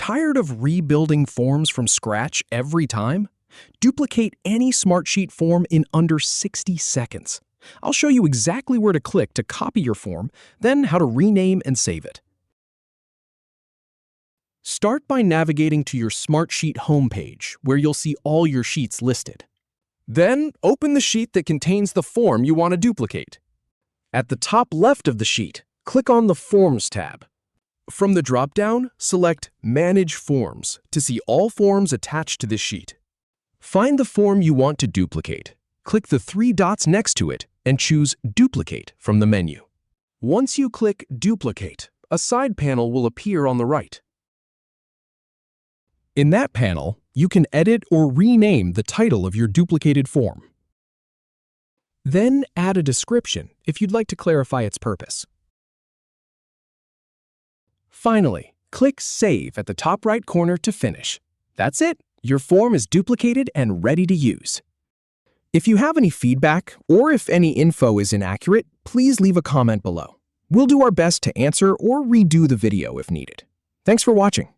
Tired of rebuilding forms from scratch every time? Duplicate any Smartsheet form in under 60 seconds. I'll show you exactly where to click to copy your form, then how to rename and save it. Start by navigating to your Smartsheet homepage, where you'll see all your sheets listed. Then, open the sheet that contains the form you want to duplicate. At the top left of the sheet, click on the Forms tab. From the drop-down, select Manage Forms to see all forms attached to this sheet. Find the form you want to duplicate. Click the three dots next to it and choose Duplicate from the menu. Once you click Duplicate, a side panel will appear on the right. In that panel, you can edit or rename the title of your duplicated form. Then add a description if you'd like to clarify its purpose. Finally, click Save at the top right corner to finish. That's it! Your form is duplicated and ready to use. If you have any feedback or if any info is inaccurate, please leave a comment below. We'll do our best to answer or redo the video if needed. Thanks for watching.